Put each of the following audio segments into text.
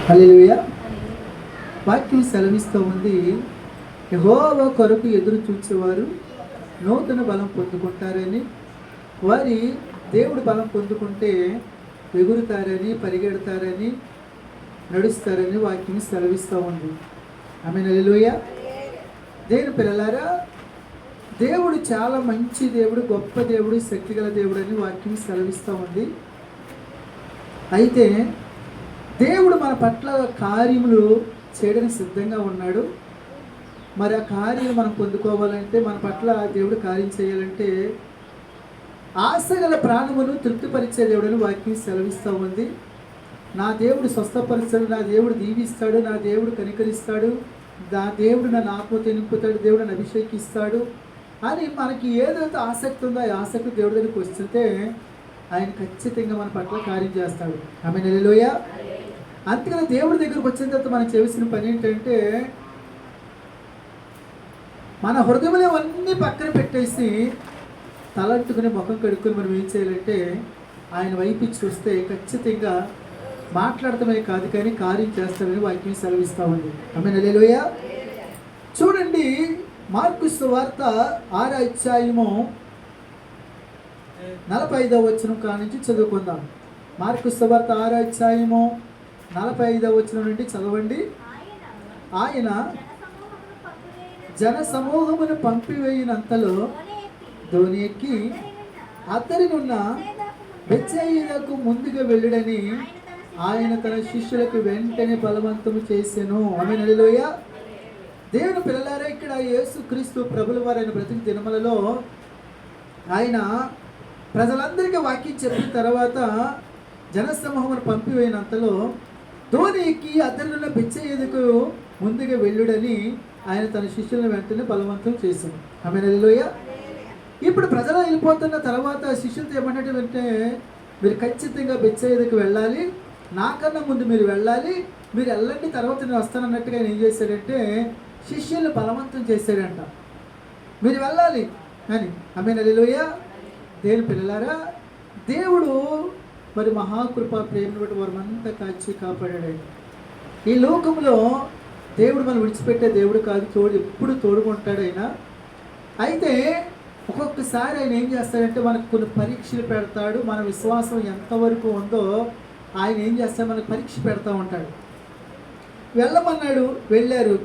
హల్లెలూయా. వాక్యం సెలవిస్తూ ఉంది, యెహోవా కొరకు ఎదురు చూచేవారు నూతన బలం పొందుకుంటారని, వారి దేవుడు బలం పొందుకుంటే ఎగురుతారని, పరిగెడతారని, నడుస్తారని వాక్యం సెలవిస్తూ ఉంది. ఆమేన్. హల్లెలూయా. దేవుని పిల్లలారా, దేవుడు చాలా మంచి దేవుడు, గొప్ప దేవుడు, శక్తిగల దేవుడు అని వాక్యం సెలవిస్తూ ఉంది. అయితే దేవుడు మన పట్ల కార్యములు చేయడానికి సిద్ధంగా ఉన్నాడు. మరి ఆ కార్యం మనం పొందుకోవాలంటే, మన పట్ల దేవుడు కార్యం చేయాలంటే ఆశగల ప్రాణమును తృప్తిపరిచే దేవుడని వాక్యం సెలవిస్తూ ఉంది. నా దేవుడు స్వస్థపరుస్తాడు, నా దేవుడు దీవిస్తాడు, నా దేవుడు కనికరిస్తాడు, నా దేవుడు నన్ను ఆత్మతో నింపుతాడు, దేవుడు నన్ను అభిషేకిస్తాడు అని మనకి ఏదైతే ఆసక్తి ఉందో ఆ ఆసక్తి దేవుడి దగ్గరికి వస్తుంటే ఆయన ఖచ్చితంగా మన పట్ల కార్యం చేస్తాడు. ఆమేన్. హల్లెలూయా. అందుకని దేవుడి దగ్గరకు వచ్చిన తర్వాత మనం చేయాల్సిన పని ఏంటంటే, మన హృదయంలో అన్నీ పక్కన పెట్టేసి తలంటుకుని ముఖం కడుక్కుని మనం ఏం చేయాలంటే ఆయన వైపు చూస్తే ఖచ్చితంగా మాట్లాడటమే కాదు కానీ కార్యం చేస్తామని వాక్యం సెలవిస్తూ ఉంది. ఆమేన్. హల్లెలూయా. చూడండి, మార్కు సువార్త 6వ అధ్యాయము 45వ వచనం కానించి చదువుకుందాం. మార్కు సువార్త 6వ అధ్యాయము 45వ వచనం నుండి చదవండి. ఆయన జన సమూహమును పంపివేయినంతలో ధోని ఎక్కి అతనినున్న బెత్సయిదాకు ముందుగా వెళ్ళుడని ఆయన తన శిష్యులకు వెంటనే బలవంతము చేసెను. ఆమేన్. హల్లెలూయా. దేవుని పిల్లలారా, ఇక్కడ యేసుక్రీస్తు ప్రభుల వారైన బ్రతుకు దినములలో ఆయన ప్రజలందరికీ వాక్యం చెప్పిన తర్వాత జనసమూహమును పంపివేయినంతలో ధోని ఎక్కి అతనినున్న బెత్సయిదాకు ముందుగా వెళ్ళుడని ఆయన తన శిష్యులను వెంటనే బలవంతం చేశాను. ఆమేన్. హల్లెలూయా. ఇప్పుడు ప్రజలు వెళ్ళిపోతున్న తర్వాత శిష్యులతో ఏమంటే, మీరు ఖచ్చితంగా బెత్సయిదాకు వెళ్ళాలి, నాకన్నా ముందు మీరు వెళ్ళాలి, మీరు వెళ్ళండి, తర్వాత నేను వస్తానన్నట్టుగా ఆయన ఏం చేశాడంటే శిష్యులను బలవంతం చేశాడంట, మీరు వెళ్ళాలి అని. ఆమేన్. హల్లెలూయా. దేవుని పిల్లలారా, దేవుడు మరి మహాకృప ప్రేమను బట్టి వారు అంతా కాచి కాపాడాడు. ఈ లోకంలో దేవుడు మనం విడిచిపెట్టే దేవుడు కాదు, ఎప్పుడు తోడుకుంటాడు ఆయన. అయితే ఒక్కొక్కసారి ఆయన ఏం చేస్తాడంటే మనకు కొన్ని పరీక్షలు పెడతాడు. మన విశ్వాసం ఎంతవరకు ఉందో ఆయన ఏం చేస్తాడు, మనకు పరీక్ష పెడతా ఉంటాడు. వెళ్ళమన్నాడు, వెళ్ళారు.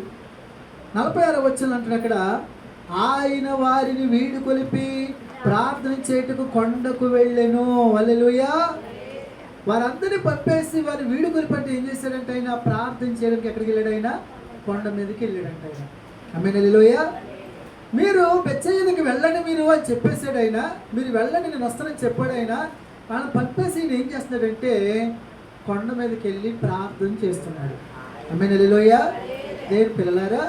46వ వచనం అంటాడు అక్కడ, ఆయన వారిని వీడు కొలిపి ప్రార్థన చేయుటకు కొండకు వెళ్ళెను. హల్లెలూయా. వారందరినీ పంపేసి వారిని వీడు కొలిపంటే ఏం చేశాడంటే ఆయన ప్రార్థన చేయడానికి ఎక్కడికి వెళ్ళాడు, ఆయన కొండ మీదకి వెళ్ళాడంట ఆయన. ఆమేన్. హల్లెలూయా. మీరు బెత్సయిదాకి వెళ్ళండి మీరు అని చెప్పేశాడు ఆయన, మీరు వెళ్ళండి నేను వస్తానని చెప్పాడు ఆయన. వాళ్ళని పంపేసి ఈయన ఏం చేస్తున్నాడంటే కొండ మీదకి వెళ్ళి ప్రార్థన చేస్తున్నాడు. ఆమేన్. హల్లెలూయా. దేవుని పిల్లలారా,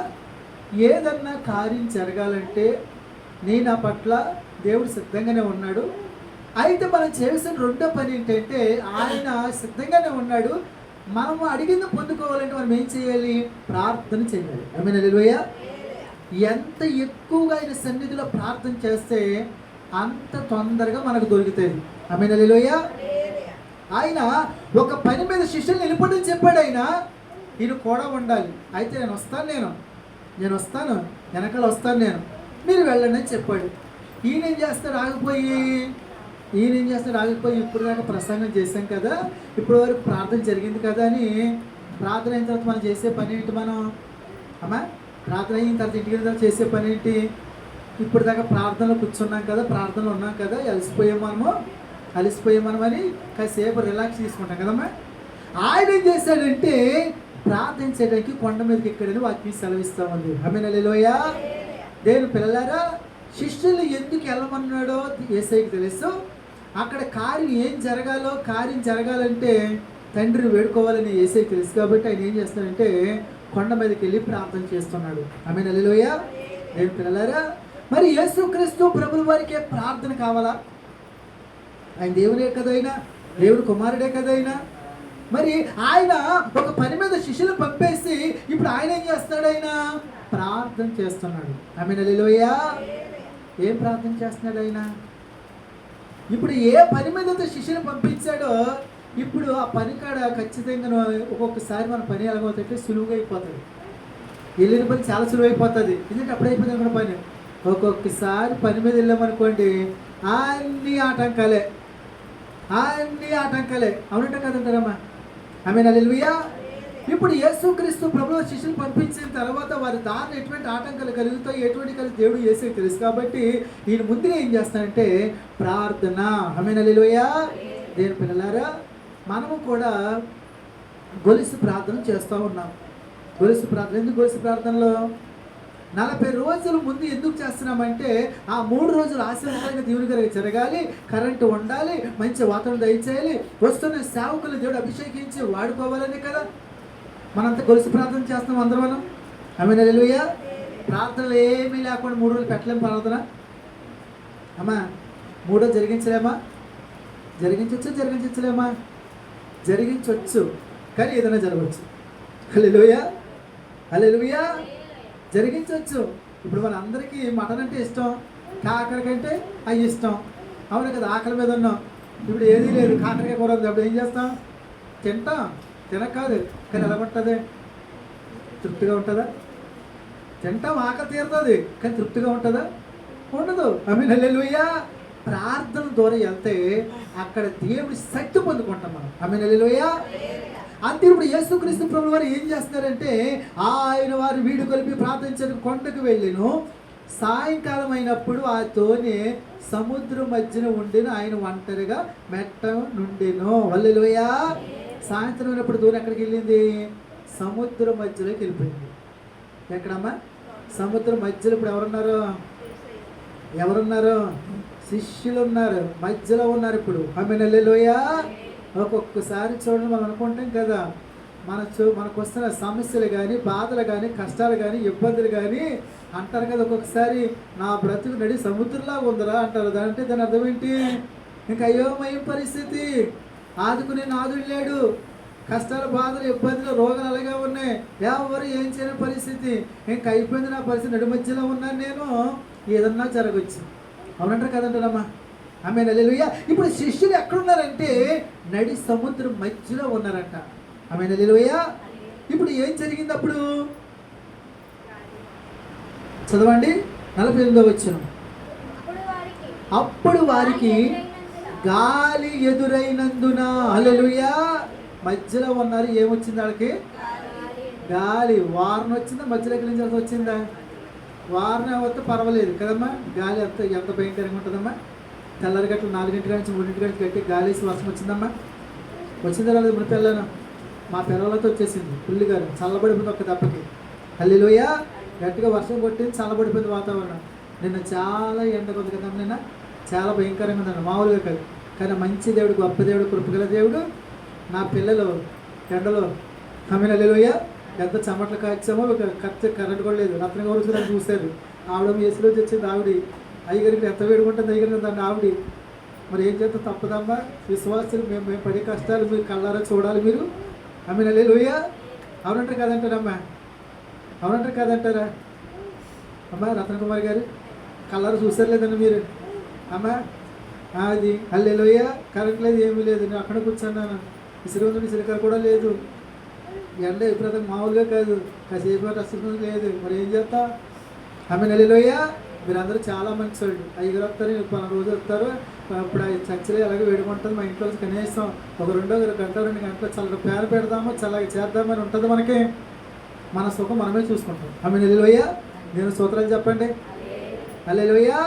ఏదన్నా కార్యం జరగాలంటే నేను ఆ పట్ల దేవుడు సిద్ధంగానే ఉన్నాడు. అయితే మనం చేసిన రెండో పని ఏంటంటే, ఆయన సిద్ధంగానే ఉన్నాడు, మనము అడిగింది పొందుకోవాలంటే మనం ఏం చేయాలి, ప్రార్థన చేయాలి. ఆమేన్. హల్లెలూయా. ఎంత ఎక్కువగా ఆయన సన్నిధిలో ప్రార్థన చేస్తే అంత తొందరగా మనకు దొరుకుతుంది. ఆమేన్. హల్లెలూయా. ఆయన ఒక పని మీద శిష్యులను వెళ్ళిపోవడం చెప్పాడు ఆయన, ఈయన కూడా ఉండాలి. అయితే నేను వస్తాను వెనకాల వస్తాను నేను, మీరు వెళ్ళండి అని చెప్పాడు. ఈయన ఏం చేస్తాడు, ఆగిపోయి ఇప్పుడు దాకా ప్రసంగం చేశాం కదా, ఇప్పుడు వరకు ప్రార్థన జరిగింది కదా అని, ప్రార్థన అయిన తర్వాత మనం చేసే పని ఏంటి, మనం అమ్మా ప్రార్థన అయిన తర్వాత ఇంటికి వెళ్ళిన తర్వాత చేసే పని ఏంటి, ఇప్పుడు దాకా ప్రార్థనలో కూర్చున్నాం కదా, ప్రార్థనలో ఉన్నాం కదా, అలసిపోయాం అని కాసేపు రిలాక్స్ తీసుకుంటాం కదమ్మా. ఆయన ఏం చేశాడంటే ప్రార్థన చేయడానికి కొండ మీదకి ఎక్కడని వాక్యం సెలవిస్తూ ఉంది. ఆమేన్. హల్లెలూయా. దేవుని పిల్లలారా, శిష్యులు ఎందుకు వెళ్ళమన్నాడో యేసయ్యకి తెలుసు. అక్కడ కార్యం జరగాలంటే తండ్రిని వేడుకోవాలని యేసయ్యకి తెలుసు. కాబట్టి ఆయన ఏం చేస్తున్నాడంటే కొండ మీదకి వెళ్ళి ప్రార్థన చేస్తున్నాడు. ఆమేన్. హల్లెలూయా. దేవుని పిల్లలారా, మరి యేసుక్రీస్తు ప్రభుల వారికి ప్రార్థన కావాలా? ఆయన దేవుడే కదైనా, దేవుడు కుమారుడే కదైనా. మరి ఆయన ఒక పని మీద శిష్యులు పంపేసి ఇప్పుడు ఆయన ఏం చేస్తున్నాడు, ఆయన ప్రార్థన చేస్తున్నాడు. ఆమేన్. హల్లెలూయా. ఏం ప్రార్థన చేస్తున్నాడు ఆయన? ఇప్పుడు ఏ పని మీద శిష్యులు పంపించాడో ఇప్పుడు ఆ పని కాడ ఖచ్చితంగా ఒక్కొక్కసారి మన పని ఎలాగవుతుంటే సులువుగా అయిపోతుంది. వెళ్ళిన పని చాలా సులువు అయిపోతుంది. ఎందుకంటే అప్పుడైపోయింది అనుకున్న పని. ఒక్కొక్కసారి పని మీద వెళ్ళామనుకోండి, అన్నీ ఆటంకాలే, అన్నీ ఆటంకాలే. అవునంట కదంటారమ్మా? ఆమేన్, హల్లెలూయా. ఇప్పుడు యేసుక్రీస్తు ప్రభువు శిష్యులు పంపించిన తర్వాత వారి దారిలో ఎటువంటి ఆటంకాలు కలుగుతాయి, ఎటువంటి కలిసి దేవుడు యేసుకు తెలుసు. కాబట్టి ఈయన ముందుగా ఏం చేస్తానంటే ప్రార్థన. ఆమేన్, హల్లెలూయా. దేవుని పిల్లలారా, మనము కూడా గొలుసు ప్రార్థన చేస్తూ ఉన్నాం. గొలుసు ప్రార్థన ఎందుకు? గొలుసు ప్రార్థనలో 40 రోజుల ముందు ఎందుకు చేస్తున్నామంటే ఆ 3 రోజులు ఆశీర్వాదంగా దేవుని గారికి జరగాలి, కరెంటు ఉండాలి, మంచి వాతావరణం దయచేయాలి, వస్తున్న సేవకులు దేవుడు అభిషేకించి వాడుకోవాలనే కదా మనంతా గొలుసు ప్రార్థన చేస్తున్నాం అందరం మనం. ఆమేన్, హల్లెలూయా. ప్రార్థనలు ఏమీ లేకుండా 3 రోజులు పెట్టలేము ప్రార్థన. అమ్మా 3 రోజులు జరిగించలేమా? జరిగించలేమా? జరిగించవచ్చు, కానీ ఏదైనా జరగవచ్చు. హల్లెలూయా, హల్లెలూయా. జరిగించవచ్చు. ఇప్పుడు మన అందరికీ మటన్ అంటే ఇష్టం, కాకరకంటే అవి ఇష్టం. అవును కదా? ఆకలి మీద ఉన్నాం, ఇప్పుడు ఏదీ లేదు, కాకరకాయ కూర ఉంది, అప్పుడు ఏం చేస్తాం? తింటాం. తినకాదు, కానీ ఎలా ఉంటుంది? తృప్తిగా ఉంటుందా? తింటాం, ఆకలి తీరుతుంది, కానీ తృప్తిగా ఉంటుందా? ఉండదు. ఆమేన్, హల్లెలూయా. ప్రార్థన ద్వారా వెళ్తే అక్కడ దేవుడి శక్తి పొందుకుంటాం మనం. ఆమేన్, హల్లెలూయా. అంతే. ఇప్పుడు యేసుక్రీస్తు ప్రభువు వారు ఏం చేస్తున్నారంటే ఆయన వారు వీడు కలిపి ప్రార్థించడానికి కొండకు వెళ్ళిను. సాయంకాలం అయినప్పుడు ఆ తోనె సముద్రం మధ్యన ఉండిన ఆయన ఒంటరిగా మెట్ట నుండెను. హల్లెలూయా. సాయంత్రం అయినప్పుడు తోనె ఎక్కడికి వెళ్ళింది? సముద్రం మధ్యలోకి వెళ్ళిపోయింది. ఎక్కడమ్మా? సముద్రం మధ్యలో. ఇప్పుడు ఎవరున్నారు? శిష్యులు ఉన్నారు, మధ్యలో ఉన్నారు ఇప్పుడు. ఆమేన్, హల్లెలూయా. ఒక్కొక్కసారి చూడండి, మనం అనుకుంటాం కదా మనకు వస్తున్న సమస్యలు కానీ, బాధలు కానీ, కష్టాలు కానీ, ఇబ్బందులు కానీ అంటారు కదా ఒక్కొక్కసారి, నా బ్రతుకు నడి సముద్రంలాగా ఉందిరా అంటారు. దాని అర్థం ఏంటి? ఇంకా అయోమయం పరిస్థితి, ఆదుకునే నాదుడు లేడు, కష్టాలు, బాధలు, ఇబ్బందులు, రోగాలు అలాగే ఉన్నాయి, ఎవరు ఏం చేయని పరిస్థితి, ఇంకా అయిపోయింది నా పరిస్థితి, నడి మధ్యలో ఉన్నాను నేను, ఏదన్నా జరగచ్చు. అవునంటారు కదంటారమ్మా? ఆమేన్, హల్లెలూయా. ఇప్పుడు శిష్యులు ఎక్కడున్నారంటే నడి సముద్రం మధ్యలో ఉన్నారంట. ఆమేన్, హల్లెలూయా. ఇప్పుడు ఏం జరిగింది అప్పుడు? చదవండి 48వ వచనం. అప్పుడు వారికి గాలి ఎదురైనందున. హల్లెలూయా. మధ్యలో ఉన్నారు. ఏమొచ్చింది వాళ్ళకి? గాలి. వారణ వచ్చిందా? మధ్యలోకి నుంచి వచ్చిందా? వారణ వస్తే పర్వాలేదు కదమ్మా. గాలి ఎంత భయంకరంగా ఉంటుందమ్మా. తెల్లారి గట్ల 4 నుంచి 3 గట్టి గాలి వేసి వర్షం వచ్చిందమ్మా. వచ్చిందా లేదు? మన పిల్లను మా పిల్లలతో వచ్చేసింది. పుల్లి గారు చల్లబడిపోయింది ఒక్క దెబ్బకి. హల్లెలూయా. గట్టిగా వర్షం కొట్టింది, చల్లబడిపోయింది వాతావరణం. నిన్న చాలా ఎండ ఉంది కదమ్మా. నిన్న చాలా భయంకరంగా ఉందన్న, మామూలుగా కాదు. కానీ మంచి దేవుడు, గొప్ప దేవుడు, కృపగల దేవుడు. నా పిల్లలు ఎండలో. ఆమేన్, హల్లెలూయా. ఎంత చెమటలు కాచామో, కరెంట్ కూడా లేదు. రత్న గౌరవ దాన్ని చూశారు. ఆవిడ ఏసులో వచ్చింది. ఆవిడ అయ్యగారికి ఎంత వేడుకుంటుంది, అయ్యగారికి దాన్ని ఆవిడ. మరి ఏం చేద్దాం, తప్పదమ్మా. విశ్వాసులు మేము పడే కష్టాలు మీరు కళ్ళారా చూడాలి మీరు. ఆమేన్, హల్లెలూయా. అవునంటారు కదంటారమ్మా? అవునంటారు కదంటారా అమ్మా? రత్న కుమార్ గారు కళ్ళారా చూసారు లేదండి మీరు? అమ్మా అది హల్లెలూయా. కరెంట్ లేదు, ఏమీ లేదు. నేను అక్కడ కూర్చున్నాను. ఇసురు సిలికారు కూడా లేదు. ఎండ ఎప్పుడైతే మామూలుగా కాదు, కాసేపు అసలు లేదు. మరి ఏం చేస్తా? ఆమేన్, హల్లెలూయా. మీరందరూ చాలా మంచి వాళ్ళు. అయ్యగారు వస్తారు, 12 రోజులు వస్తారు. ఇప్పుడు ఆ చర్చలు ఎలాగో వేడుకుంటుంది. మా ఇంట్లో కనీసం ఒక 2 గంటలు 2 గంటలు చల్లగా పేరు పెడదామో చల్లగా చేద్దామని ఉంటుంది మనకి. మన సుఖం మనమే చూసుకుంటాం. ఆమేన్, హల్లెలూయా. నేను స్తోత్రాలు చెప్పండి. హల్లెలూయా.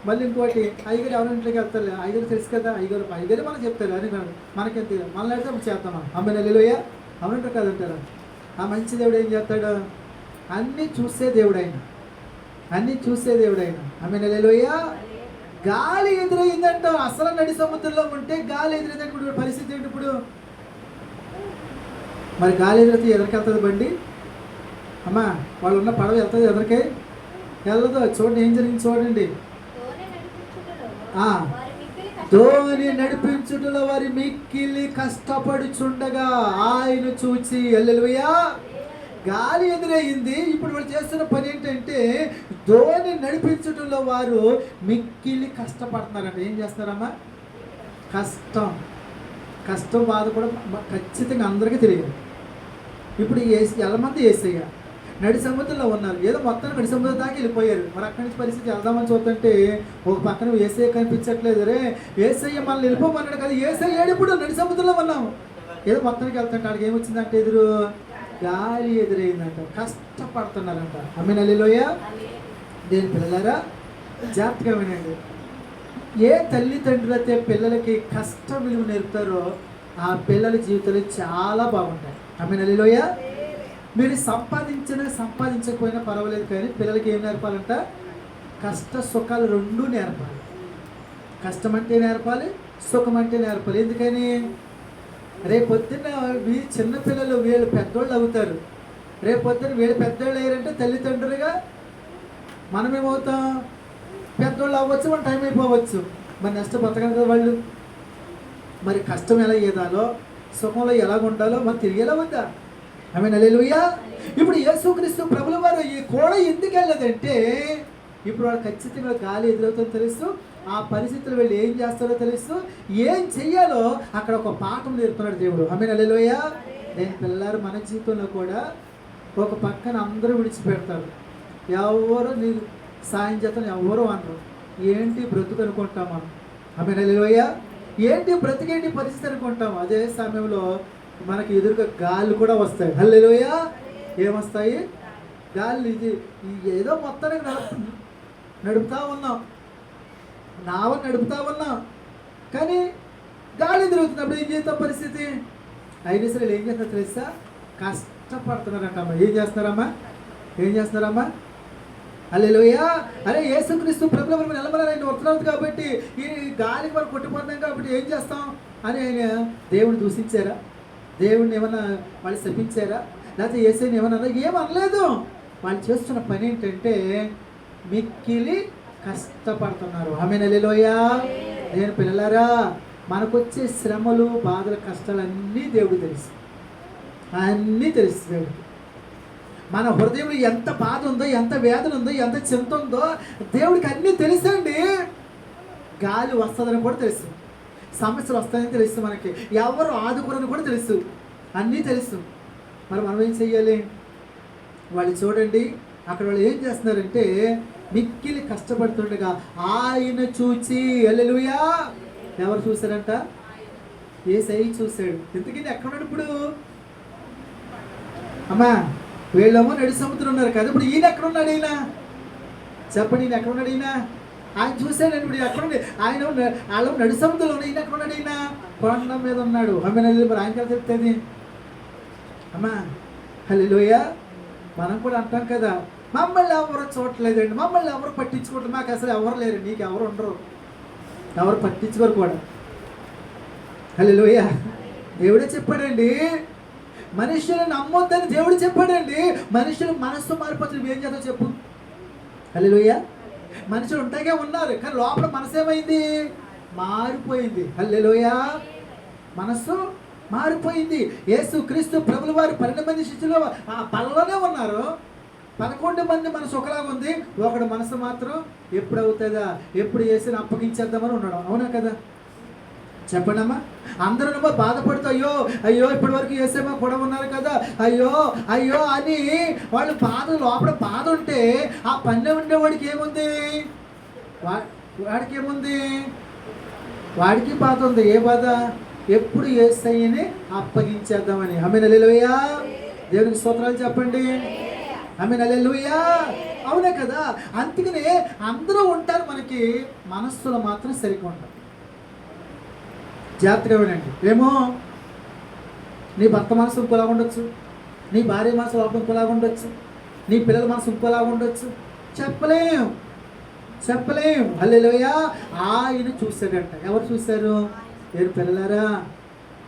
మళ్ళీ ఇంకోటి, అయ్యగారు ఎవరి ఇంట్లోకి వెళ్తారు? అయ్యగారు తెలుసు కదా, అయ్యగారు మనకు చెప్తారు అని కాదు, మనకెంత మనల్ని అయితే చేద్దామా? ఆమేన్, హల్లెలూయా. అవునంటారు కదంటారా? ఆ మంచి దేవుడు ఏం చేస్తాడు? అన్నీ చూసే దేవుడు ఆయన, అన్నీ చూసే దేవుడు ఆయన. ఆమేన్, హల్లెలూయా. గాలి ఎదురైందంట. అసలు నడి సముద్రంలో ఉంటే గాలి ఎదురైందంటే ఇప్పుడు పరిస్థితి ఏంటి? ఇప్పుడు మరి గాలి ఎదురైతే ఎదరికెళ్తుంది బండి? అమ్మా వాళ్ళు ఉన్న పడవ వెళ్తుంది ఎదరికే? వెళ్ళదు. చూడండి ఏం జరిగింది చూడండి. ధోని నడిపించుటలో వారి మిక్కిలి కష్టపడుచుండగా ఆయన చూచి. హల్లెలూయా. గాలి ఎదురయ్యింది. ఇప్పుడు వాళ్ళు చేస్తున్న పని ఏంటంటే ధోని నడిపించుటలో వారు మిక్కిలి కష్టపడుతున్నారంట. ఏం చేస్తున్నారమ్మా? కష్టం బాధ కూడా ఖచ్చితంగా అందరికీ తెలియదు. ఇప్పుడు ఎంతమంది యేసయ్య నడి సముద్రంలో ఉన్నారు, ఏదో మొత్తం నడి సముద్రం దాకా వెళ్ళిపోయారు. మరి అక్కడి నుంచి పరిస్థితి వెళ్దామని చూస్తుంటే ఒక పక్కన యేసయ్య కనిపించట్లేదు. రే యేసయ్య మనల్ని వెళ్ళిపోమన్నాడు కదా, యేసయ్య ఇప్పుడు నడి సముద్రంలో ఉన్నాము. ఏదో మొత్తానికి వెళ్తుంటే ఆడికి ఏమొచ్చిందంటే ఎదురు గాలి ఎదురైందంట, కష్టపడుతున్నారంట. ఆమేన్ హల్లెలూయా. దేని పిల్లలారా జాగ్రత్తగా వినండి. ఏ తల్లిదండ్రులు అయితే పిల్లలకి కష్ట విలువ నేర్పుతారో ఆ పిల్లల జీవితాలు చాలా బాగుంటాయి. ఆమేన్ హల్లెలూయా. మీరు సంపాదించకపోయినా పర్వాలేదు, కానీ పిల్లలకి ఏం నేర్పాలంట? కష్ట సుఖాలు రెండూ నేర్పాలి. కష్టం అంటే నేర్పాలి, సుఖం అంటే నేర్పాలి. ఎందుకని? రేపొద్దున వీళ్ళు చిన్నపిల్లలు వీళ్ళు పెద్దోళ్ళు అవుతారు. రేపొద్దున వీళ్ళు పెద్దోళ్ళు అయ్యారంటే తల్లిదండ్రులుగా మనమేమవుతాం? పెద్దోళ్ళు అవ్వచ్చు, మన టైం అయిపోవచ్చు. మరి నెక్స్ట్ బతకాలి కదా వాళ్ళు. మరి కష్టం ఎలా ఏదాలో, సుఖంలో ఎలాగ ఉండాలో మరి తిరిగేలా ఉందా? ఆమేన్ హల్లెలూయా. ఇప్పుడు యేసుక్రీస్తు ప్రభుల వారు ఈ కూడా ఎందుకు వెళ్ళదంటే, ఇప్పుడు వాళ్ళు ఖచ్చితంగా గాలి ఎదురవుతుందో తెలుసు, ఆ పరిస్థితులు వెళ్ళి ఏం చేస్తారో తెలుసు, ఏం చెయ్యాలో అక్కడ ఒక పాఠం నేర్పుతున్నాడు దేవుడు. ఆమేన్ హల్లెలూయా. నేను పిల్లలు మన జీవితంలో కూడా ఒక పక్కన అందరూ విడిచిపెడతారు. ఎవరు నీ సాయం చేత ఎవరు అనరు. ఏంటి బ్రతుకు అనుకుంటాం మనం. ఆమేన్ హల్లెలూయా. ఏంటి బ్రతికేంటి పరిస్థితి అనుకుంటాం. అదే సమయంలో మనకి ఎదురుగా గాలి కూడా వస్తాయి. హల్లెలూయా. ఏమొస్తాయి? గాలి. ఇది ఏదో మొత్తానికి నడుపుతా ఉన్నాం, నావ నడుపుతా ఉన్నాం, కానీ గాలి తిరుగుతున్నప్పుడు ఏం చేస్తాం పరిస్థితి? అయినా సరే ఏం చేస్తారు తెలుసా? కష్టపడుతున్నారంటమ్మా. ఏం చేస్తున్నారమ్మా? హల్లెలూయా. అరే యేసుక్రీస్తు ప్రభుల వారు నిలబడాలని వస్తున్నాడు కాబట్టి, ఈ గాలికి మనం కొట్టిపోతున్నాం కాబట్టి ఏం చేస్తాం అని ఆయన దేవుడు దూషించారా? దేవుడిని ఏమన్నా వాళ్ళు శపించారా? లేకపోతే యేసయ్యని ఏమన్నా? ఏమనలేదు. వాళ్ళు చేస్తున్న పని ఏంటంటే మిక్కిలి కష్టపడుతున్నారు. ఆమేన్ హల్లెలూయా. నేను పిల్లలారా, మనకొచ్చే శ్రమలు, బాధలు, కష్టాలు అన్నీ దేవుడు తెలుసు. అన్నీ తెలుసు దేవుడికి. మన హృదయంలో ఎంత బాధ ఉందో, ఎంత వేదన ఉందో, ఎంత చింత ఉందో దేవుడికి అన్నీ తెలుసండి. గాలి వస్తుందని కూడా తెలుసు, సమస్యలు వస్తాయని తెలుసు, మనకి ఎవరు ఆదుకోరని కూడా తెలుసు, అన్నీ తెలుసు. మరి మనం ఏం చెయ్యాలి? వాళ్ళు చూడండి, అక్కడ వాళ్ళు ఏం చేస్తున్నారంటే మిక్కిలి కష్టపడుతుండగా ఆయన చూచి, హల్లెలూయా. ఎవరు చూశారంట? యేసయ్య చూశాడు. ఎందుకని ఎక్కడున్నాడు ఇప్పుడు? అమ్మా వీళ్ళేమో నడి సముద్రం ఉన్నారు కదా, ఇప్పుడు ఈయన ఎక్కడున్నాడు? ఈయన చెప్పండి, ఈయన ఎక్కడున్నాడు? ఆయన చూశాడండి. ఇప్పుడు ఎక్కడుంది ఆయన? వాళ్ళు నడి సముద్రంలో ఉన్న ఈయన ఎక్కడున్నాడు? ఈయన కొండ మీద ఉన్నాడు. ఆమేన్ హల్లెలూయా. మరి ఆయన కదా చెప్తుంది. అమ్మా హల్లెలూయా. మనం కూడా అంటాం కదా, మమ్మల్ని ఎవరు చూడలేదండి, మమ్మల్ని ఎవరు పట్టించుకోవట్లేదు, మాకు అసలు ఎవరు లేరు. నీకు ఎవరు ఉండరు, ఎవరు పట్టించుకోరు కూడా. హల్లెలూయా. దేవుడే చెప్పాడండి, మనుషులు నమ్మొద్దని దేవుడు చెప్పాడండి. మనుషులు మనస్సు మారిపోతుంది. ఏం చేద్దాం చెప్పు? హల్లెలూయా. మనుషులు ఉంటాగే ఉన్నారు, కానీ లోపల మనసు ఏమైంది? మారిపోయింది. హల్లెలూయా. మనస్సు మారిపోయింది. యేసుక్రీస్తు ప్రభుల వారు 12 మంది శిష్యులు ఆ పల్లలోనే ఉన్నారు. 11 మంది మనసు ఒకలాగా ఉంది, ఒకడు మనసు మాత్రం ఎప్పుడు అవుతుందా, ఎప్పుడు యేసుని అప్పగించేద్దామని ఉన్నాడు. అవునా కదా? చెప్పండమ్మా. అందరూ బాధపడుతూ అయ్యో అయ్యో ఇప్పటి వరకు యేసేమో కూడా ఉన్నారు కదా, అయ్యో అయ్యో అని వాళ్ళు బాధ, లోపల బాధ ఉంటే ఆ పనిలో ఉండేవాడికి ఏముంది? వాడికి ఏముంది? వాడికి బాధ ఉంది. ఏ బాధ? ఎప్పుడు యేసయ్యని అప్పగించేద్దామని. ఆమేన్ హల్లెలూయా. దేవునికి స్తోత్రాలు చెప్పండి. ఆమేన్ హల్లెలూయా. అవునే కదా? అందుకనే అందరూ ఉంటారు, మనకి మనస్సులో మాత్రం సరిగ్గా ఉంటారు. జాగ్రత్తగా వినండి. ఏమో నీ భర్త మనసు ఇంకోలాగా ఉండొచ్చు, నీ భార్య మనసు లోపల ఇంకోలాగా ఉండొచ్చు, నీ పిల్లల మనసు ఇంకోలాగా ఉండొచ్చు. చెప్పలేం. హల్లెలూయా. ఆయన చూశాడంట. ఎవరు చూశారు? ఏరు పిల్లలారా,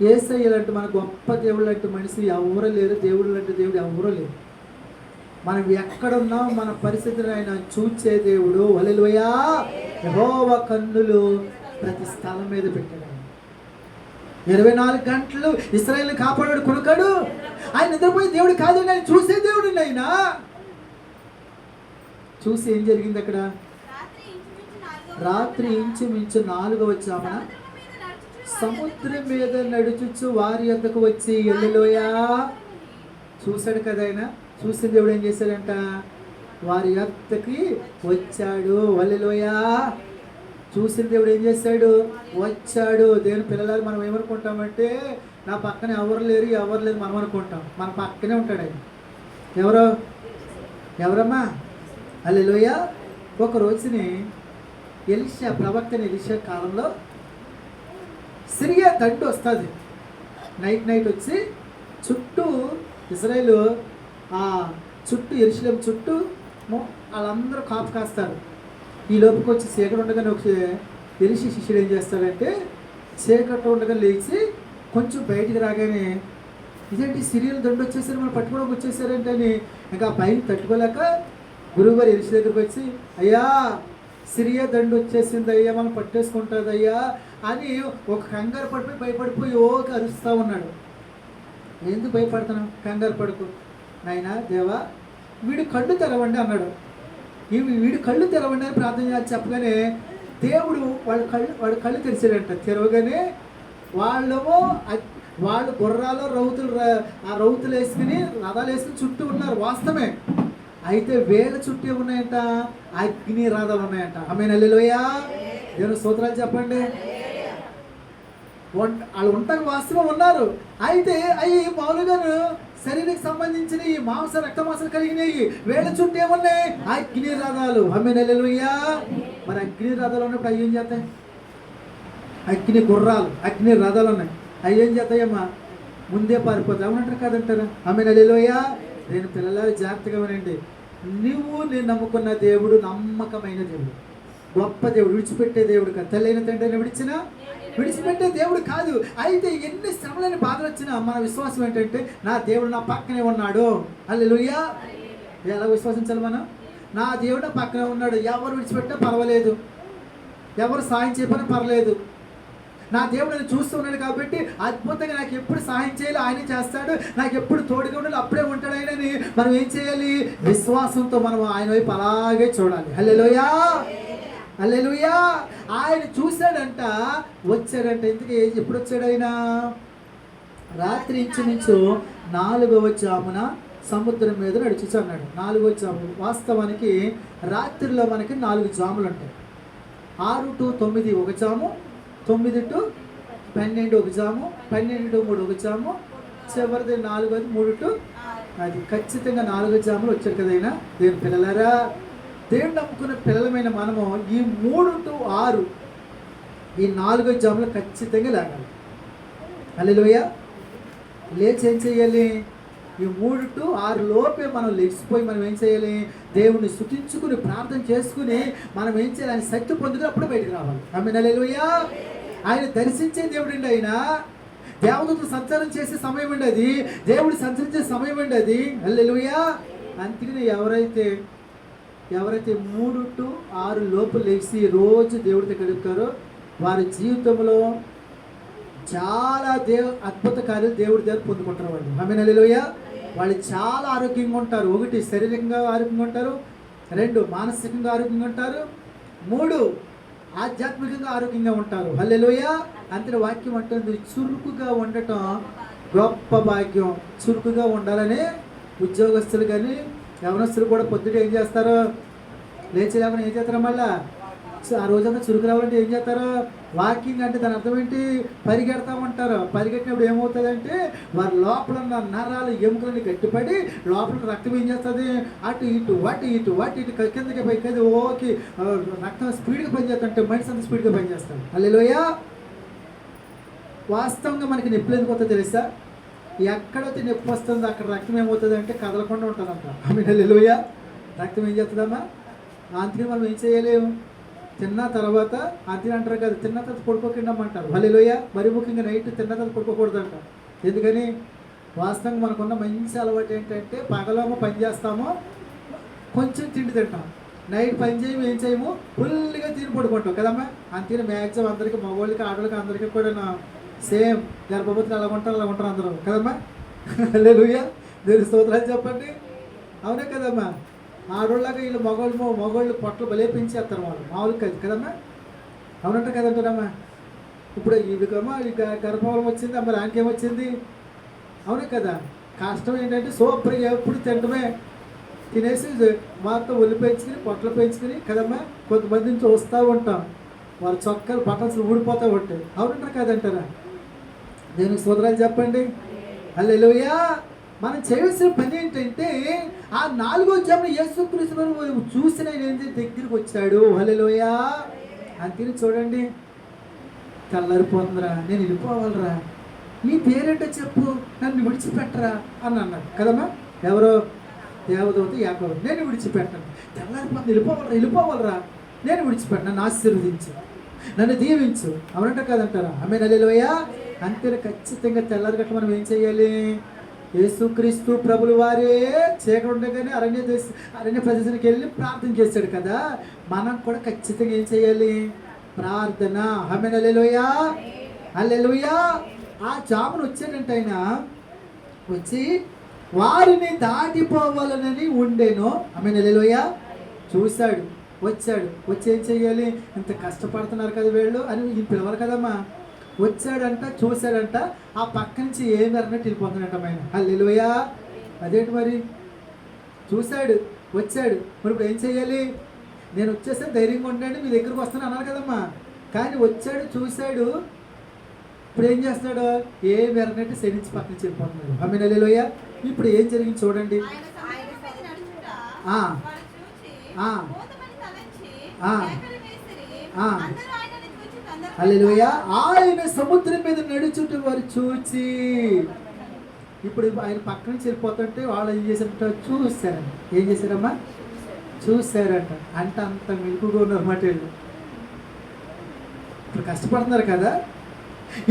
యేసయ్య లాంటి మన గొప్ప దేవుడు లాంటి మనిషి ఎవరు లేరు. దేవుడు లాంటి దేవుడు ఎవరూ లేరు. మనం ఎక్కడున్నాం, మన పరిస్థితిని ఆయన చూచే దేవుడు. హల్లెలూయా. యెహోవా కన్నులు ప్రతి స్థలం మీద పెట్టాడు. 24 గంటలు ఇశ్రాయేలుని కాపాడాడు, కొనుకాడు. ఆయన నిద్రపోయే దేవుడు కాదు, ఆయన చూసే దేవుడు. ఆయన చూసి ఏం జరిగింది అక్కడ? రాత్రి ఇంచుమించు 4వ జామున సముద్రం మీద నడుచుచు వారి యొద్దకు వచ్చి హల్లెలూయా చూశాడు కదా ఆయన. చూసిన దేవుడు ఏం చేశాడంట, వారి యొద్దకి వచ్చాడు. హల్లెలూయా చూసిన దేవుడు ఏం చేశాడు, వచ్చాడు. దేవుని పిల్లలు మనం ఏమనుకుంటామంటే నా పక్కన ఎవరు లేరు మనం అనుకుంటాం. మన పక్కనే ఉంటాడు ఆయన. ఎవరమ్మా హల్లెలూయా. ఒక రోజుని ఎలీషా ప్రవక్తని ఎలీషా కాలంలో సిరియా దండు వస్తుంది. నైట్ వచ్చి చుట్టూ ఇజ్రాయేలు చుట్టూ యెరూషలేం చుట్టూ వాళ్ళందరూ కాపు కాస్తారు. ఈ లోపుకి వచ్చి చీకటి ఉండగానే ఒక ఎలీషా శిష్యుడు ఏం చేస్తాడంటే చీకటి ఉండగా లేచి కొంచెం బయటికి రాగానే ఇదేంటి సిరియల్ దండు వచ్చేసారు, మనం పట్టుకోవడానికి వచ్చేసారంటే అని ఇంకా పైన తట్టుకోలేక గురువుగారు ఎలీషా దగ్గరికి వచ్చి అయ్యా సిరియా దండు వచ్చేసింది అయ్యా, మనం పట్టేసుకుంటుంది అయ్యా అని ఒక కంగారు పడిపోయి భయపడిపోయి అరుస్తూ ఉన్నాడు. ఎందుకు భయపడుతున్నాం, కంగారు పడుకు నాయనా దేవా వీడు కళ్ళు తెరవండి అన్నాడు. వీడు కళ్ళు తెరవండి అని ప్రార్థన చేసి చెప్పగానే దేవుడు వాడు కళ్ళు తెరిచాడంట. తెరవగానే వాళ్ళు గుర్రాలు రౌతులు వేసుకుని రథాలు వేసుకుని చుట్టూ ఉన్నారు వాస్తవమే. అయితే వేల చుట్టూ ఉన్నాయంట, అగ్ని రథాలు ఉన్నాయంట. ఆమేన్ హల్లెలూయా. దేవుని స్తోత్రాలు చెప్పండి. వాళ్ళు ఉంటారు వాస్తవం ఉన్నారు. అయితే అవి మామూలుగాను శరీరానికి సంబంధించిన ఈ మాంస రక్తమాంసాలు కలిగినవి. వేళ చుట్టూ ఏమున్నాయి, అగ్ని రథాలు. ఆమేన్ హల్లెలూయా. మరి అగ్ని రథాలు ఉన్నప్పుడు అవి ఏం చేస్తాయి, అగ్ని గుర్రాలు అగ్ని రథాలు ఉన్నాయి. అవి ఏం చేస్తాయమ్మా, ముందే పారిపోతాయి. అవునంటారు కదంటారా. ఆమేన్ హల్లెలూయా. నేను పిల్లలు జాగ్రత్తగా వినండి. నేను నమ్ముకున్న దేవుడు నమ్మకమైన దేవుడు, గొప్ప దేవుడు, విడిచిపెట్టే దేవుడు కాదు. తల్లైన తండ్రిని విడిచిపెట్టే దేవుడు కాదు. అయితే ఎన్ని శ్రమలని బాధలు వచ్చినా మన విశ్వాసం ఏంటంటే నా దేవుడు నా పక్కనే ఉన్నాడు. హల్లెలూయా. ఎలా విశ్వసించాలి మనం, నా దేవుడు నా పక్కనే ఉన్నాడు. ఎవరు విడిచిపెట్టినా పర్వాలేదు, ఎవరు సాయం చేయకపోయినా పర్లేదు, నా దేవుడు నన్ను చూస్తూ ఉన్నాడు కాబట్టి అద్భుతంగా నాకు ఎప్పుడు సహాయం చేయాలి ఆయనే చేస్తాడు, నాకు ఎప్పుడు తోడుగా ఉండాలి అప్పుడే ఉంటాడు ఆయనని మనం ఏం చేయాలి, విశ్వాసంతో మనం ఆయన వైపు అలాగే చూడాలి. హల్లెలూయా హల్లెలూయా. ఆయన చూశాడంట, వచ్చాడంట. ఇంతకీ ఎప్పుడు వచ్చాడు ఆయన, రాత్రి ఇంచుమించు 4వ జామున సముద్రం మీద నడుచుచు అన్నాడు. 4వ జాము వాస్తవానికి రాత్రిలో మనకి 4 జాములు ఉంటాయి. 6 to 9 ఒక జాము, 9 to 12 ఒక జాము, 12 to 3 ఒక జాము, చివరిది 4 3 to అది ఖచ్చితంగా 4 జాములు వచ్చారు కదైనా. దేవుని పిల్లలారా, దేవుడు నమ్ముకున్న పిల్లలమైన మనము ఈ 3 to 6 ఈ 4 జాములు ఖచ్చితంగా లేగాలి. హల్లెలూయా. లేచి ఏం చేయాలి, ఈ 3 to 6 లోపే మనం లేచిపోయి మనం ఏం చేయాలి, దేవుణ్ణి స్తుతించుకుని ప్రార్థన చేసుకుని మనం ఏం చేయాలి, ఆయన శక్తి పొందుకుని అప్పుడు బయటకు రావాలి. ఆమేన్ హల్లెలూయా. ఆయన దర్శించే దేవుడు అండి. ఆయన దేవదూతలు సంచారం చేసే సమయం అండి అది, దేవుడు సంచరించే సమయం అండి అది. హల్లెలూయా. అందుకని ఎవరైతే 3 to 6 లోపు లేచి రోజు దేవుడితో గడుపుతారో వారి జీవితంలో చాలా అద్భుత కార్యాలు దేవుడి దగ్గర పొందుకుంటారు వాళ్ళు. ఆమేన్ హల్లెలూయా. వాళ్ళు చాలా ఆరోగ్యంగా ఉంటారు. 1 శారీరకంగా ఆరోగ్యంగా ఉంటారు, 2 మానసికంగా ఆరోగ్యంగా ఉంటారు, 3 ఆధ్యాత్మికంగా ఆరోగ్యంగా ఉంటారు. హల్లెలూయా. అంతే వాక్యం అంటుంది, చురుకుగా ఉండటం గొప్ప భాగ్యం. చురుకుగా ఉండాలని ఉద్యోగస్తులు కానీ యవనస్తులు కూడా పొద్దుట ఏం చేస్తారు, లేచి లేకుండా ఏం చేస్తారు, మళ్ళీ ఆ రోజంతా చురుకు రావాలంటే ఏం చేస్తారు, వాకింగ్ అంటే దాని అర్థం ఏంటి, పరిగెడతామంటారు. పరిగెట్టినప్పుడు ఏమవుతుందంటే వారి లోపల ఉన్న నరాలు ఎముకలని గట్టిపడి లోపల రక్తం ఏం చేస్తుంది, అటు ఇటు కిందకి పైకి ఓకి రక్తం స్పీడ్గా పనిచేస్తుంటే మనిషి అంత స్పీడ్గా పనిచేస్తాడు. హల్లెలూయా. వాస్తవంగా మనకి నొప్పులు ఎందుకు వస్తుందో తెలుసా, ఎక్కడైతే నొప్పి వస్తుందో అక్కడ రక్తం ఏమవుతుంది అంటే కదలకుండా ఉంటుందంట. ఆమేన్ హల్లెలూయా. రక్తం ఏం చేస్తుందమ్మా, అందుకని మనం ఏం చేయలేము, తిన్న తర్వాత అది అంటారు కదా, తిన్న తర్వాత పడుకోకుండా అంటారు. హల్లెలూయా. మరి ముఖ్యంగా నైట్ తిన్న తర్వాత పడుకోకూడదంట. ఎందుకని, వాస్తవంగా మనకున్న మంచి అలవాటు ఏంటంటే పగలేమో పని చేస్తామో కొంచెం తిండి తింటాం, నైట్ పని చేయము ఏం చేయము, ఫుల్గా తిని పడుకుంటాం కదమ్మా. అందుకని మ్యాక్సిమం అందరికీ మగవాళ్ళకి ఆడవాళ్ళకి అందరికీ కూడా సేమ్ గర్భవతులు అలా ఉంటారు అందరూ కదమ్మా. హల్లెలూయా. దేవుని స్తోత్రాలు చెప్పండి. అవునే కదమ్మా. ఆడోళ్ళగా వీళ్ళు మగవాళ్ళు పొట్టలు బలే పెంచేస్తారు వాళ్ళు, మామూలు కాదు కదమ్మా. అవునంట కదంటారమ్మా. ఇప్పుడు వీడికమ్మా గర్భవరం వచ్చింది, మరి ఆయనకేమొచ్చింది? అవును కదా. కష్టం ఏంటంటే సూపర్గా ఎప్పుడు తినడమే, తినేసి మొత్తం ఒళ్ళు పెంచుకుని పొట్టలు పెంచుకుని కదమ్మా. కొంతమందిని చూస్తూ ఉంటాం, వాళ్ళ చొక్కాలు బట్టన్స్ ఊడిపోతూ ఉంటాయి. అవునంటారా కాదంటారా? నేను సోదరాలు చెప్పండి. హల్లెలూయా. మనం చేయవలసిన పని ఏంటంటే ఆ 4వ జామున యేసుక్రీస్తు చూసిన ఆయన దగ్గరికి వచ్చాడు. హల్లెలూయా. అంతే చూడండి, తెల్లారిపోతుందిరా, నేను వెళ్ళిపోవాలరా, నీ పేరేంటో చెప్పు, నన్ను విడిచిపెట్టరా అని అన్నాడు కదమ్మా. ఎవరో దేవదూత యాకోబు, నేను విడిచిపెట్టాను, తెల్లారిపోతుంది, వెళ్ళిపోవాలరా, నేను విడిచిపెట్టాను, నన్ను ఆశీర్వదించు, నన్ను దీవించు. అవునంట కదంటారా? ఆమేన్. హల్లెలూయా. అంతే ఖచ్చితంగా తెల్లారి గట్ట మనం ఏం చేయాలి? యేసుక్రీస్తు ప్రభులు వారే చీకటి ఉండగానే అరణ్య ప్రదేశానికి వెళ్ళి ప్రార్థన చేశాడు కదా. మనం కూడా ఖచ్చితంగా ఏం చేయాలి? ప్రార్థన. ఆమేన్. హల్లెలూయా. హల్లెలూయా. ఆ జామున వచ్చాడంటే ఆయన వచ్చి వారిని దాటిపోవాలనని ఉండేను. ఆమేన్. హల్లెలూయా. చూశాడు, వచ్చాడు, వచ్చి ఏం చెయ్యాలి? ఇంత కష్టపడుతున్నారు కదా వీళ్ళు అని ఈ పిలవరు కదమ్మా. వచ్చాడంట, చూశాడంట, ఆ పక్క నుంచి ఏం అన్నట్టు వెళ్ళిపోతున్నాడంట ఆయన. హల్లెలూయా. అదేంటి మరి? చూశాడు, వచ్చాడు, మరి ఇప్పుడు ఏం చెయ్యాలి? నేను వచ్చేసాను, ధైర్యంగా ఉండండి, మీ దగ్గరకు వస్తాను అన్నారు కదమ్మా. కానీ వచ్చాడు, చూశాడు, ఇప్పుడు ఏం చేస్తున్నాడు? ఏం అన్నట్టు శనించి పక్క నుంచి వెళ్ళిపోతున్నాడు. ఆమేన్. హల్లెలూయా. ఇప్పుడు ఏం జరిగింది చూడండి. హల్లెలూయా. ఆయన సముద్రం మీద నడుచుట వారు చూచి, ఇప్పుడు ఆయన పక్క నుంచి వెళ్ళిపోతుంటే వాళ్ళు ఏం చేశారంట? చూశారంట. ఏం చేశారమ్మా? చూశారంట. అంటే అంత మెలుకుగా ఉన్నారు అన్నమాట వీళ్ళు. ఇప్పుడు కష్టపడుతున్నారు కదా.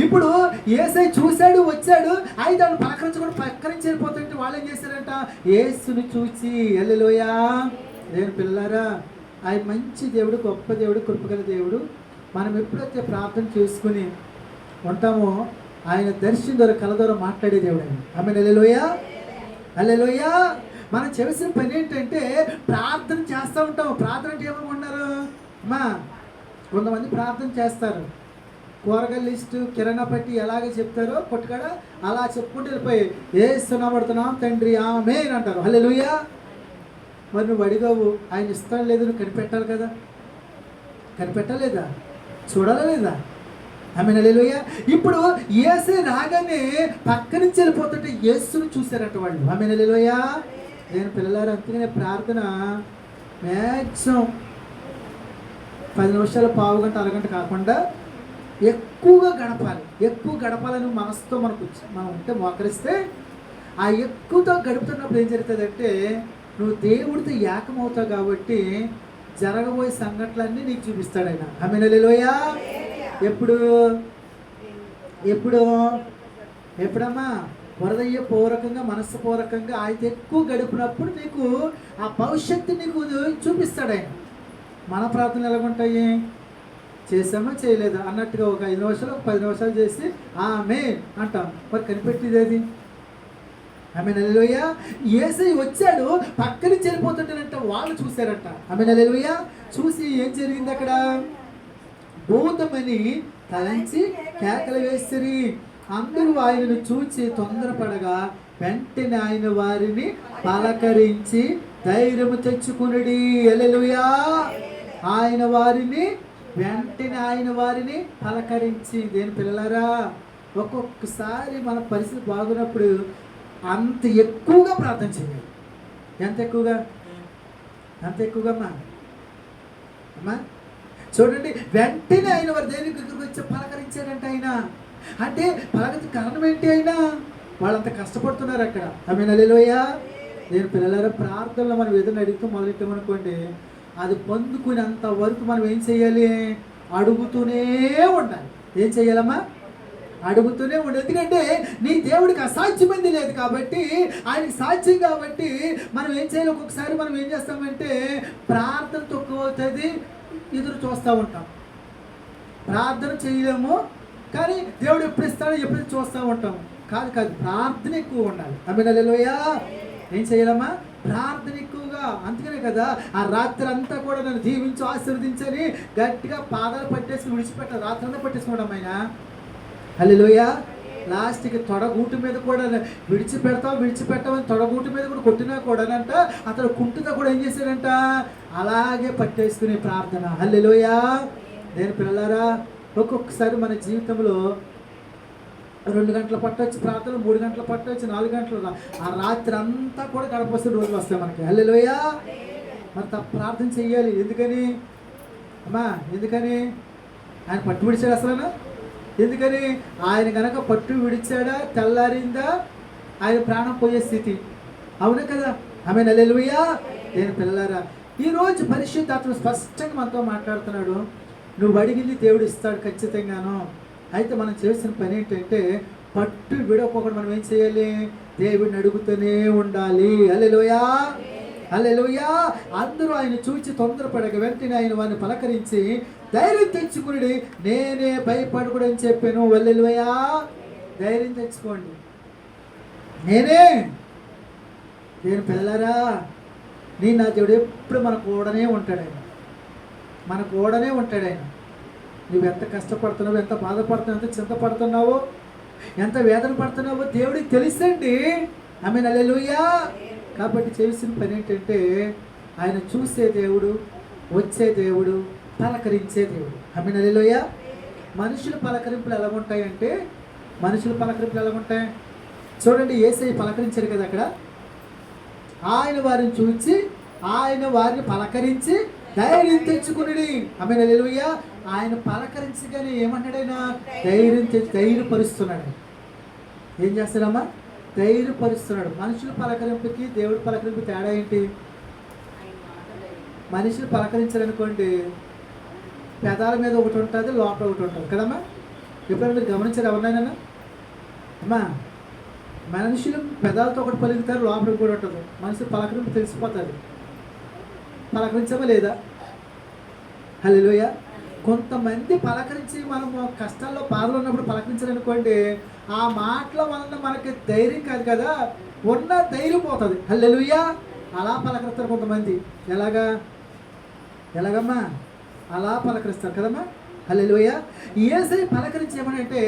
ఇప్పుడు యేసై చూశాడు, వచ్చాడు, అయితే వాళ్ళు పలకరించుకొని పక్క నుంచి వెళ్ళిపోతుంటే వాళ్ళు ఏం చేశారంట? యేసుని చూచి. హల్లెలూయా. నేను పిల్లారా, ఆయన మంచి దేవుడు, గొప్ప దేవుడు, కృపగల దేవుడు. మనం ఎప్పుడైతే ప్రార్థన చేసుకుని ఉంటామో ఆయన దర్శనం ద్వారా కళ ద్వారా మాట్లాడే దేవుడు ఆయన. ఆమేన్. హల్లెలూయా. హల్లెలూయా. మనం చేసిన పని ఏంటంటే ప్రార్థన చేస్తూ ఉంటాం. ప్రార్థన అంటే ఏమనుకుంటున్నారు అమ్మా? కొంతమంది ప్రార్థన చేస్తారు, కూరగాయల లిస్టు, కిరాణా పట్టి ఎలాగ చెప్తారో కొట్టుకాడ అలా చెప్పుకుంటూ వెళ్ళిపోయి యేసు నామమున తండ్రి ఆమేన్ అంటారు. హల్లెలూయా. మరి నువ్వు అడిగావు, ఆయన ఇష్టం లేదు, నువ్వు కనిపెట్టాలి కదా. కనిపెట్టలేదా? చూడాలా లేదా? ఆమేన్. హల్లెలూయా. ఇప్పుడు యేసు రాగానే పక్క నుంచి వెళ్ళిపోతుంటే యేసును చూశారంట వాళ్ళు. ఆమేన్. హల్లెలూయా. నేను పిల్లలారు అందుకనే ప్రార్థన మ్యాక్సిమం 10 నిమిషాలు, పావు గంట, అరగంట కాకుండా ఎక్కువగా గడపాలని మనసుతో మనం ఉంటే మోకరిస్తే ఆ ఎక్కువతో గడుపుతున్నప్పుడు ఏం జరుగుతుందంటే నువ్వు దేవుడితో ఏకమవుతావు కాబట్టి జరగబోయే సంఘటనలన్నీ నీకు చూపిస్తాడు ఆయన. ఆమేన్. హల్లెలూయా. ఎప్పుడమ్మా? హృదయపూర్వకంగా, మనస్సుపూర్వకంగా ఆయన ఎక్కువ గడిపినప్పుడు నీకు ఆ భవిష్యత్తు నీకు చూపిస్తాడు ఆయన. మన ప్రార్థనలు ఎలాగుంటాయి? చేసామా చేయలేదా అన్నట్టుగా ఒక 5 నిమిషాలు, 10 నిమిషాలు చేసి ఆమేన్ అంటాం. మరి కనిపెట్టేది అది. ఆమేన్. హల్లెలూయా. యేసయ్య వచ్చాడు, పక్క నుంచి వెళ్ళిపోతుంటానంట, వాళ్ళు చూశారంట. ఆమేన్. హల్లెలూయా. చూసి ఏం జరిగింది అక్కడ? భూతమని తలంచి కేకలు వేసిరి. అందరూ ఆయనను చూచి తొందరపడగా వెంటనే ఆయన వారిని పలకరించి ధైర్యము తెచ్చుకునుడి. హల్లెలూయా. వెంటనే ఆయన వారిని పలకరించి. దేని పిల్లలారా, ఒక్కొక్కసారి మన పరిస్థితి బాగున్నప్పుడు అంత ఎక్కువగా ప్రార్థన చేయాలి. ఎంత ఎక్కువగా అమ్మా చూడండి. వెంటనే ఆయన వారి దేవుని దగ్గరికి వచ్చి పలకరించారంట ఆయన. అంటే పలకరించే కారణం ఏంటి? అయినా వాళ్ళంత కష్టపడుతున్నారు అక్కడ. ఆమేన్. హల్లెలూయా. నేను పిల్లలారా, ప్రార్థనలో మనం ఏదైనా అడిగితే మొదలెట్టామనుకోండి, అది పొందుకునేంత వరకు మనం ఏం చేయాలి? అడుగుతూనే ఉండాలి. ఏం చేయాలమ్మా? అడుగుతూనే ఉండాలి. ఎందుకంటే నీ దేవుడికి అసాధ్యమైంది లేదు కాబట్టి, ఆయనకి సాధ్యం కాబట్టి మనం ఏం చేయాలి? ఒక్కొక్కసారి మనం ఏం చేస్తామంటే ప్రార్థన తక్కువ అవుతుంది, ఎదురు చూస్తూ ఉంటాం, ప్రార్థన చేయలేము. కానీ దేవుడు ఎప్పుడు ఇస్తాడో ఎప్పుడు చూస్తూ ఉంటాం. కాదు, ప్రార్థన ఎక్కువ ఉండాలి. ఆమేన్. హల్లెలూయా. ఏం చేయాలమ్మా? ప్రార్థన ఎక్కువగా. అందుకనే కదా ఆ రాత్రి అంతా కూడా నన్ను దీవించు ఆశీర్వదించని గట్టిగా పాదాలు పట్టేసుకుని విడిచిపెట్టారు. రాత్రి అంతా పట్టేసుకోవడం ఆయన. హల్లెలూయా. లాస్ట్కి తొడగూటు మీద కూడా విడిచిపెట్టమని తొడగూటు మీద కూడా కొట్టినా కూడానంట అతను కుంటుతో కూడా ఏం చేశాడంట, అలాగే పట్టేసుకునే ప్రార్థన. హల్లెలూయా. నేను పిల్లలారా, ఒక్కొక్కసారి మన జీవితంలో 2 గంటలు పట్టవచ్చు ప్రార్థన, 3 గంటలు పట్టవచ్చు, 4 గంటలు, ఆ రాత్రి అంతా కూడా గడపవలసిన రోజులు వస్తాయి మనకి. హల్లెలూయా. మరి ప్రార్థన చెయ్యాలి. ఎందుకని అమ్మా? ఎందుకని ఆయన పట్టు విడిచాడు అసలు? ఎందుకని? ఆయన కనుక పట్టు విడిచాడా తెల్లారిందా ఆయన ప్రాణం పోయే స్థితి. అవునా కదా? ఆమె హల్లెలూయా. నేను పిల్లలారా, ఈరోజు పరిశుద్ధాత్మ స్పష్టంగా మనతో మాట్లాడుతున్నాడు. నువ్వు అడిగింది దేవుడు ఇస్తాడు ఖచ్చితంగాను. అయితే మనం చేసిన పని ఏంటంటే పట్టు విడవకుండా మనం ఏం చేయాలి? దేవుడిని అడుగుతూనే ఉండాలి. హల్లెలూయా. హల్లెలూయా. అందరూ ఆయన చూచి తొందరపడక వెంటనే ఆయన వారిని పలకరించి ధైర్యం తెచ్చుకుని నేనే భయపడకూడదు అని చెప్పాను. హల్లెలూయా. ధైర్యం తెచ్చుకోండి. నేను పిల్లరా, నా దేవుడు ఎప్పుడు మన కూడనే ఉంటాడు. మన కూడనే ఉంటాడు ఆయన. నువ్వు ఎంత కష్టపడుతున్నావు, ఎంత బాధపడుతున్నావు, ఎంత చింతపడుతున్నావో, ఎంత వేదన పడుతున్నావో దేవుడికి తెలుసండి. ఆమేన్. హల్లెలూయా. కాబట్టి చేసిన పని ఏంటంటే ఆయన చూసే దేవుడు, వచ్చే దేవుడు, పలకరించే దేవుడు. ఆమేన్. హల్లెలూయా. మనుషుల పలకరింపులు ఎలా ఉంటాయంటే, చూడండి, యేసయ్య పలకరించారు కదా అక్కడ. ఆయన వారిని చూచి ఆయన వారిని పలకరించి ధైర్యం తెచ్చుకుని. ఆమేన్. హల్లెలూయా. ఆయన పలకరించగానే ఏమన్నాడైనా ధైర్యపరుస్తున్నాడు. ఏం చేస్తాడమ్మా? ధైర్యపరుస్తున్నాడు. మనుషుల పలకరింపుకి దేవుడి పలకరింపు తేడా ఏంటి? మనుషులు పలకరించారనుకోండి, పెదాల మీద ఒకటి ఉంటుంది, లోపల ఒకటి ఉంటుంది కదమ్మా. ఎప్పుడైనా మీరు గమనించారు ఎవరినైనా? అమ్మా, మనుషులు పెదాలతో ఒకటి పలుకుతారు, లోపల కూడా ఉంటుంది. మనుషులు పలకరింపు తెలిసిపోతారు. పలకరించమా లేదా? హల్లెలూయా. కొంతమంది పలకరించి మనము కష్టాల్లో బాధలు ఉన్నప్పుడు పలకరించాలనుకోండి, ఆ మాటల వలన మనకి ధైర్యం కాదు కదా, ఉన్న ధైర్యం పోతుంది. హల్లెలూయా. అలా పలకరిస్తారు కొంతమంది. ఎలాగమ్మా? అలా పలకరిస్తారు కదమ్మా. హల్లెలూయా. యేసయ్య పలకరించి ఏమనంటే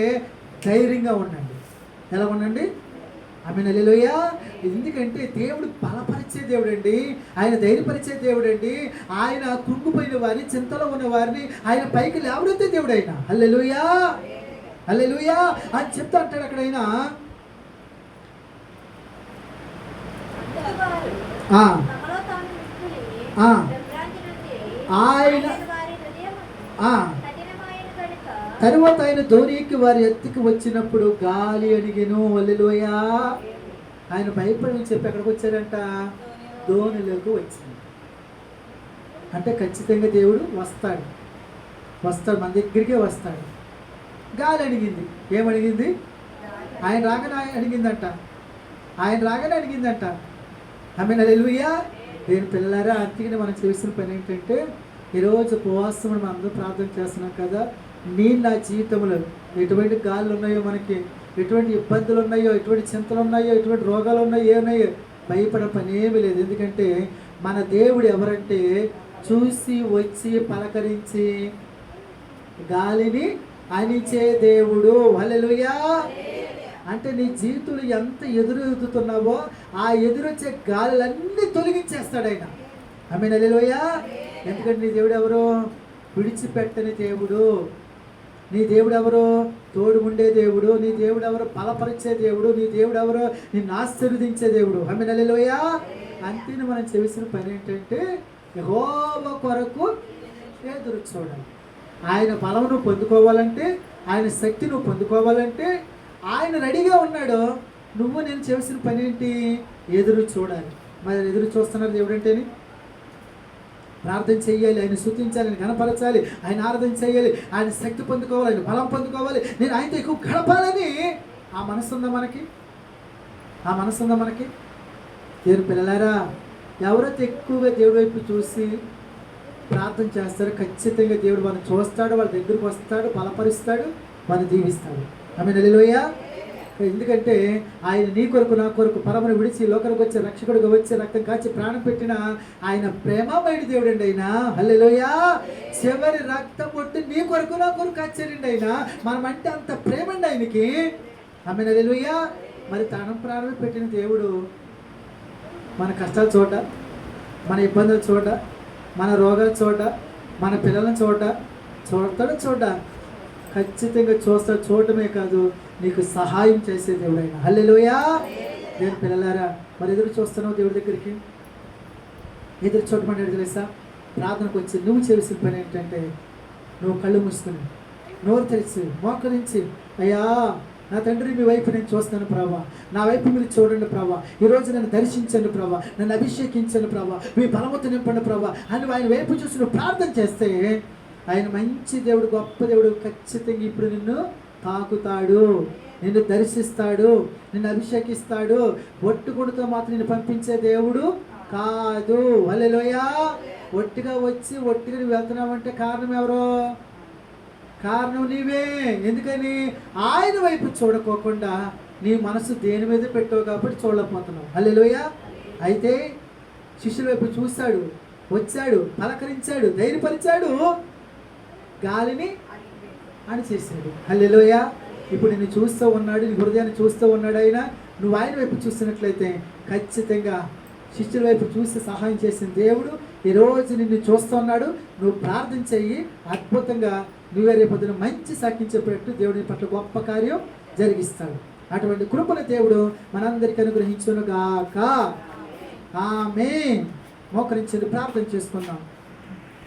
ధైర్యంగా ఉండండి. ఎలా ఉండండి? ఆమేన్. హల్లెలూయా. ఎందుకంటే దేవుడు బలపరిచే దేవుడు అండి. ఆయన ధైర్యపరిచే దేవుడు అండి. ఆయన కృంగిపోయిన వారిని, చింతలో ఉన్న వారిని ఆయన పైకి లేవనెత్తే దేవుడు ఆయన. హల్లెలూయా. హల్లెలూయా అని చెప్తా అంటాడు అక్కడ ఆయన. తరువాత ఆయన ధోనికి వారి ఎత్తుకు వచ్చినప్పుడు గాలి అడిగెను. హల్లెలూయా. ఆయన భయపడి చెప్పి ఎక్కడికి వచ్చారంట? ధోనిలోకి వచ్చింది. అంటే ఖచ్చితంగా దేవుడు వస్తాడు, మన దగ్గరికే వస్తాడు. గాలి అడిగింది. ఏమడిగింది? ఆయన రాగానే అడిగిందంట. ఆమేన్. హల్లెలూయా. నేను పిల్లలారా, అందుకని మనం చేసిన పని ఏంటంటే ఈరోజు ఉపవాసం మనం అందరూ ప్రార్థన చేస్తున్నాం కదా. నా జీవితంలో ఎటువంటి గాలులు ఉన్నాయో, మనకి ఎటువంటి ఇబ్బందులు ఉన్నాయో, ఎటువంటి చింతలు ఉన్నాయో, ఎటువంటి రోగాలు ఉన్నాయో, ఏమున్నాయో భయపడే పని ఏమీ లేదు. ఎందుకంటే మన దేవుడు ఎవరంటే చూసి వచ్చి పలకరించి గాలిని అణిచే దేవుడు. హల్లెలూయా. అంటే నీ జీవితంలో ఎంత ఎదురుతున్నావో ఆ ఎదురొచ్చే గాలులన్నీ తొలగించేస్తాడు ఆయన. ఆమేన్. హల్లెలూయా. ఎందుకంటే నీ దేవుడు ఎవరు? విడిచిపెట్టని దేవుడు. నీ దేవుడు ఎవరు? తోడు ఉండే దేవుడు. నీ దేవుడు ఎవరు? బలపరిచే దేవుడు. నీ దేవుడు ఎవరు? నిన్ను ఆశీర్వదించే దేవుడు. ఆమేన్. హల్లెలూయా. అంతేను మనం చేసిన పని ఏంటంటే యెహోవా కొరకు ఎదురు చూడాలి. ఆయన బలం నువ్వు పొందుకోవాలంటే, ఆయన శక్తి నువ్వు పొందుకోవాలంటే ఆయన రెడీగా ఉన్నాడు. నేను చేసిన పని ఏంటి? ఎదురు చూడాలి. మరి ఎదురు చూస్తున్నారు దేవుడు అంటేని ప్రార్థన చేయాలి, ఆయన స్తుతించాలి, ఆయన కనపరచాలి, ఆయన ఆరాధన చేయాలి, ఆయన శక్తి పొందుకోవాలి, ఆయన బలం పొందుకోవాలి, నేను ఆయనతో ఎక్కువ గడపాలని ఆ మనసు ఉందా మనకి? దేవుని పిల్లలారా, ఎవరైతే ఎక్కువగా దేవుడి వైపు చూసి ప్రార్థన చేస్తారో ఖచ్చితంగా దేవుడు వాళ్ళని చూస్తాడు, వాళ్ళ దగ్గరకు వస్తాడు, బలపరుస్తాడు, వాళ్ళని దీవిస్తాడు. ఆమేన్. హల్లెలూయా. ఎందుకంటే ఆయన నీ కొరకు నా కొరకు పరమను విడిచి లోకానికి వచ్చే రక్షకుడిగా వచ్చి రక్తం కాచి ప్రాణం పెట్టిన ఆయన ప్రేమమైన దేవుడు అండి. ఆయన హల్లెలూయా. చివరి రక్తం పొట్టు నీ కొరకు నా కొరకు కాచారండి ఆయన. మనం అంటే అంత ప్రేమ అండి ఆయనకి. ఆమె హల్లెలూయా. మరి తన ప్రాణం పెట్టిన దేవుడు మన కష్టాలు చూడ, మన ఇబ్బందులు చూడ, మన రోగాలు చూడ, మన పిల్లలను చూడ ఖచ్చితంగా చూస్తాడు. చూడటమే కాదు, నీకు సహాయం చేసే దేవుడు ఆయన. హల్లెలూయా. దేవుని పిల్లలారా, మరి ఎదురు చూస్తున్నావు దేవుడి దగ్గరికి. ఎదురు చూడమని తెలుసా? ప్రార్థనకు వచ్చి నువ్వు చేసిన పని ఏంటంటే, నువ్వు కళ్ళు మూసుకుని నోరు తెరిచి మోకరించి, అయ్యా నా తండ్రి మీ వైపు నేను చూస్తాను ప్రభా, నా వైపు మీరు చూడండి ప్రభా, ఈరోజు నన్ను దర్శించండి ప్రభా, నన్ను అభిషేకించండి ప్రభా, మీ బలముతో నింపండి ప్రభా అని ఆయన వైపు చూసి నువ్వు ప్రార్థన చేస్తే ఆయన మంచి దేవుడు, గొప్ప దేవుడు. ఖచ్చితంగా ఇప్పుడు నిన్ను తాకుతాడు, నిన్ను దర్శిస్తాడు, నిన్ను అభిషేకిస్తాడు. ఒట్టుకుడితో మాత్రం నిన్ను పంపించే దేవుడు కాదు. హల్లెలూయా. ఒట్టిగా వచ్చి ఒట్టిగా నువ్వు వెళ్తున్నావంటే కారణం ఎవరో? కారణం నీవే. ఎందుకని? ఆయన వైపు చూడకోకుండా నీ మనసు దేని మీద పెట్టావు కాబట్టి చూడలేకపోతున్నావు. హల్లెలూయా. అయితే శిష్యుల వైపు చూశాడు, వచ్చాడు, పలకరించాడు, ధైర్యపరిచాడు, గాలిని అణిచేశాడు. హల్లెలూయా. ఇప్పుడు నిన్ను చూస్తూ ఉన్నాడు, నీ హృదయాన్ని చూస్తూ ఉన్నాడు ఆయన. నువ్వు ఆయన వైపు చూస్తున్నట్లయితే ఖచ్చితంగా శిష్యుల వైపు చూసి సహాయం చేసిన దేవుడు ఈరోజు నిన్ను చూస్తున్నాడు. నువ్వు ప్రార్థన చెయ్యి, అద్భుతంగా నువ్వే రేపొద్దున మంచి సాక్ష్యం చెప్పేట్టు దేవుడి పట్ల గొప్ప కార్యం జరిగిస్తాడు. అటువంటి కృపణ దేవుడు మనందరికీ అనుగ్రహించును గాక. ఆమేన్. మోకరించండి, ప్రార్థన చేసుకుందాం.